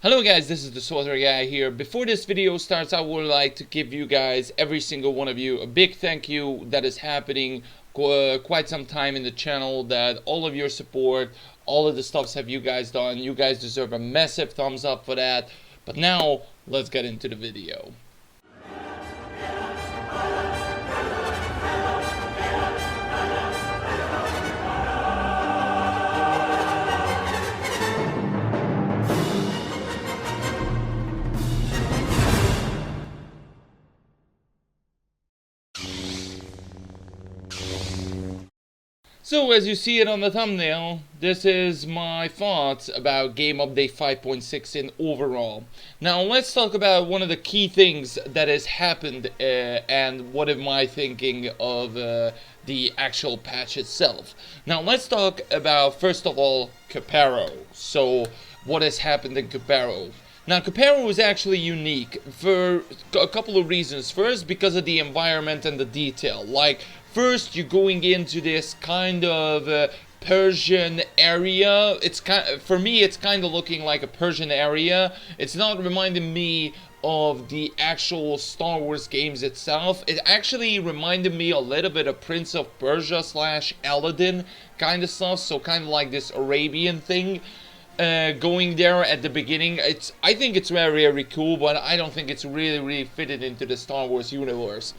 Hello guys, this is the Sorcerer Guy here. Before this video starts, I would like to give you guys, every single one of you, a big thank you that is happening quite some time in the channel, that all of your support, all of the stuffs have you guys done. You guys deserve a massive thumbs up for that. But now, let's get into the video. So as you see it on the thumbnail, this is my thoughts about Game Update 5.6 in overall. Now let's talk about one of the key things that has happened and what am I thinking of the actual patch itself. Now let's talk about, first of all, Khepera. So what has happened in Khepera? Now, Khepera was actually unique for a couple of reasons. First, because of the environment and the detail. Like, first, you're going into this kind of Persian area. It's for me, it's kind of looking like a Persian area. It's not reminding me of the actual Star Wars games itself. It actually reminded me a little bit of Prince of Persia / Aladdin kind of stuff. So kind of like this Arabian thing. Going there at the beginning, I think it's very cool, but I don't think it's really fitted into the Star Wars universe.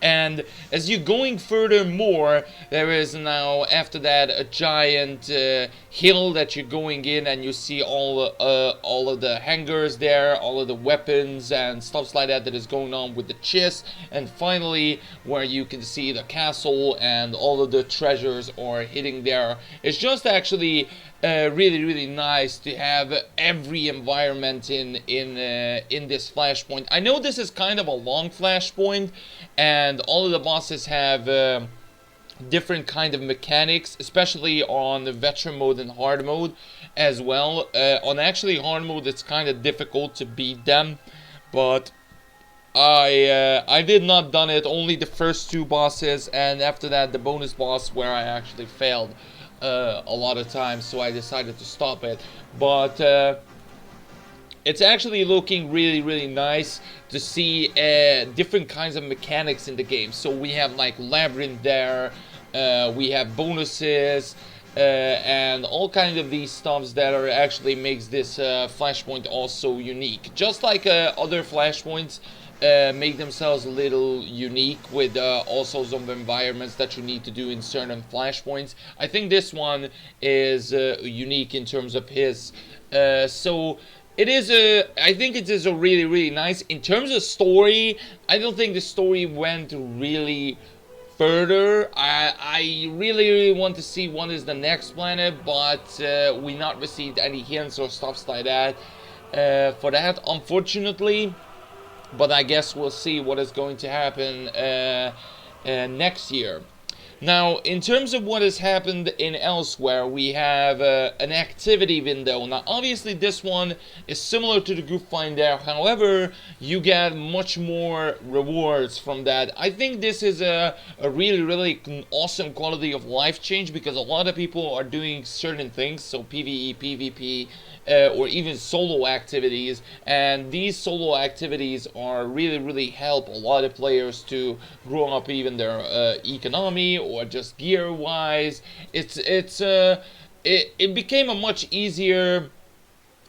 And as you're going furthermore, there is now after that a giant hill that you're going in, and you see all of the hangars there, all of the weapons and stuff like that is going on with the chest, and finally where you can see the castle and all of the treasures are hitting there. It's just actually really nice to have every environment in this flashpoint. I know this is kind of a long flashpoint, and all of the bosses have different kind of mechanics, especially on the veteran mode and hard mode as well. On actually hard mode, it's kind of difficult to beat them, but I did not done it, only the first two bosses, and after that the bonus boss where I actually failed a lot of times, so I decided to stop it. But it's actually looking really nice to see different kinds of mechanics in the game. So we have like labyrinth there, we have bonuses, and all kinds of these stuffs that are actually makes this flashpoint also unique. Just like other flashpoints make themselves a little unique with all sorts of environments that you need to do in certain flashpoints. I think this one is unique in terms of his. So it is I think it is a really nice. In terms of story, I don't think the story went really further. I really want to see what is the next planet, but we not received any hints or stuffs like that for that, unfortunately. But I guess we'll see what is going to happen next year. Now, in terms of what has happened in elsewhere, we have an activity window. Now, obviously, this one is similar to the group finder. However, you get much more rewards from that. I think this is a really awesome quality of life change, because a lot of people are doing certain things, so PvE, PvP, or even solo activities, and these solo activities are really help a lot of players to grow up even their economy or just gear wise. It became a much easier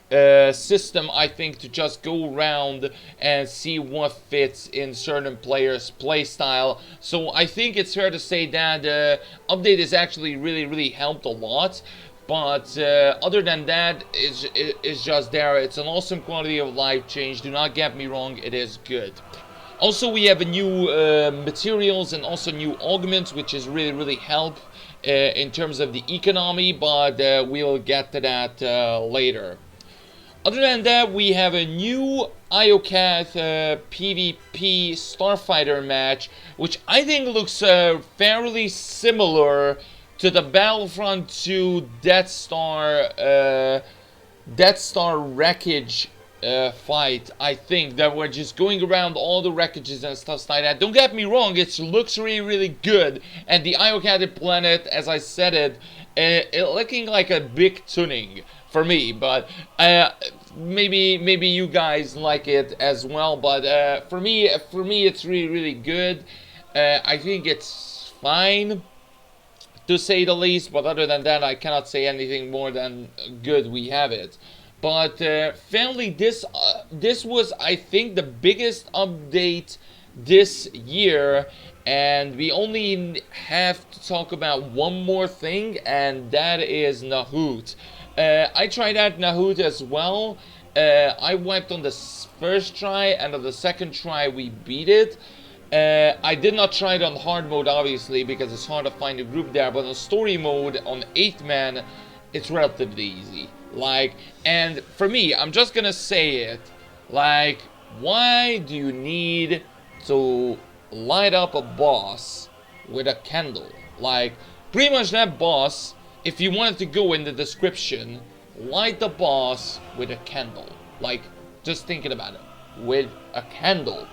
system, I think, to just go around and see what fits in certain players' playstyle. So I think it's fair to say that update is actually really helped a lot. But other than that, it's just there. It's an awesome quality of life change. Do not get me wrong, it is good. Also, we have a new materials and also new augments, which is really help in terms of the economy, but we'll get to that later. Other than that, we have a new IOCAT PvP Starfighter match, which I think looks fairly similar to the Battlefront 2 Death Star wreckage fight. I think that we're just going around all the wreckages and stuff like that. Don't get me wrong, it looks really good, and the IOCAT planet, as I said it looking like a big tuning for me. But maybe you guys like it as well, but for me it's really good. I think it's fine, to say the least, but other than that, I cannot say anything more than good. We have it. But family, this was, I think, the biggest update this year, and we only have to talk about one more thing, and that is Nahoot. I tried out Nahoot as well. I wiped on the first try, and on the second try we beat it. I did not try it on hard mode, obviously, because it's hard to find a group there, but on story mode, on 8th man, it's relatively easy. Like, and for me, I'm just gonna say it, like, why do you need to light up a boss with a candle? Like, pretty much that boss, if you wanted to go in the description, light the boss with a candle. Like, just thinking about it, with a candle.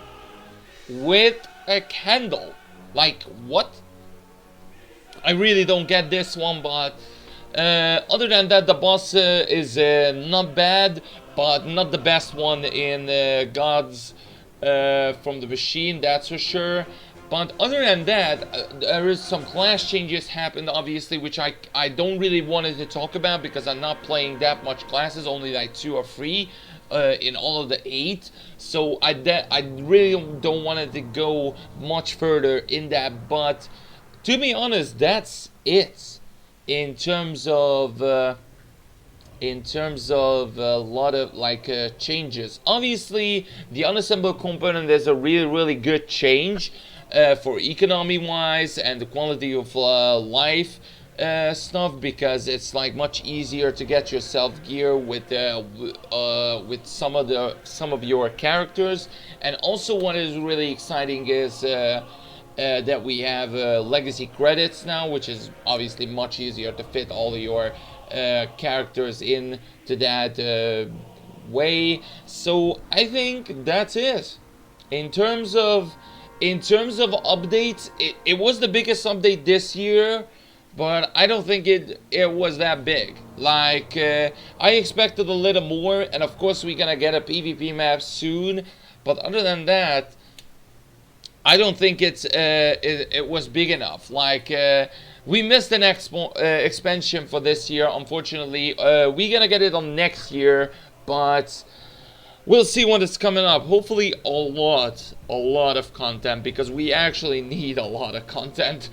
With a candle. Like, what? I really don't get this one, but other than that, the boss is not bad, but not the best one in Gods from the Machine, that's for sure. But other than that, there is some class changes happened, obviously, which I don't really wanted to talk about because I'm not playing that much classes, only like 2 or 3 in all of the 8. So I really don't want to go much further in that. But to be honest, that's it in terms of a lot of like changes. Obviously, the unassembled component is a really good change. For economy wise and the quality of life stuff, because it's like much easier to get yourself gear with some of your characters. And also what is really exciting is that we have legacy credits now, which is obviously much easier to fit all of your characters into that way. So I think that's it in terms of updates. It was the biggest update this year, but I don't think it was that big. Like, I expected a little more, and of course we're gonna get a PvP map soon, but other than that, I don't think it was big enough. Like, we missed an expansion for this year, unfortunately. We're gonna get it on next year, but we'll see what is coming up. Hopefully a lot of content, because we actually need a lot of content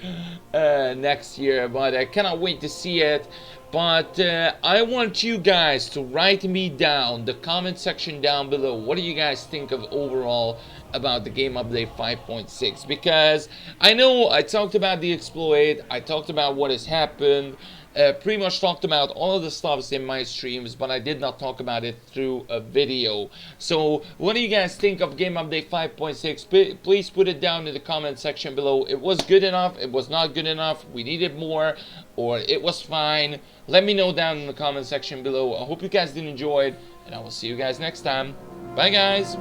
next year. But I cannot wait to see it. But I want you guys to write me down the comment section down below. What do you guys think of overall about the game update 5.6? Because I know I talked about the exploit, I talked about what has happened, pretty much talked about all of the stuffs in my streams, but I did not talk about it through a video. So what do you guys think of game update 5.6? Please put it down in the comment section below. It was good enough, it was not good enough, we needed more, or it was fine. Let me know down in the comment section below. I hope you guys did enjoy it, and I will see you guys next time. Bye guys.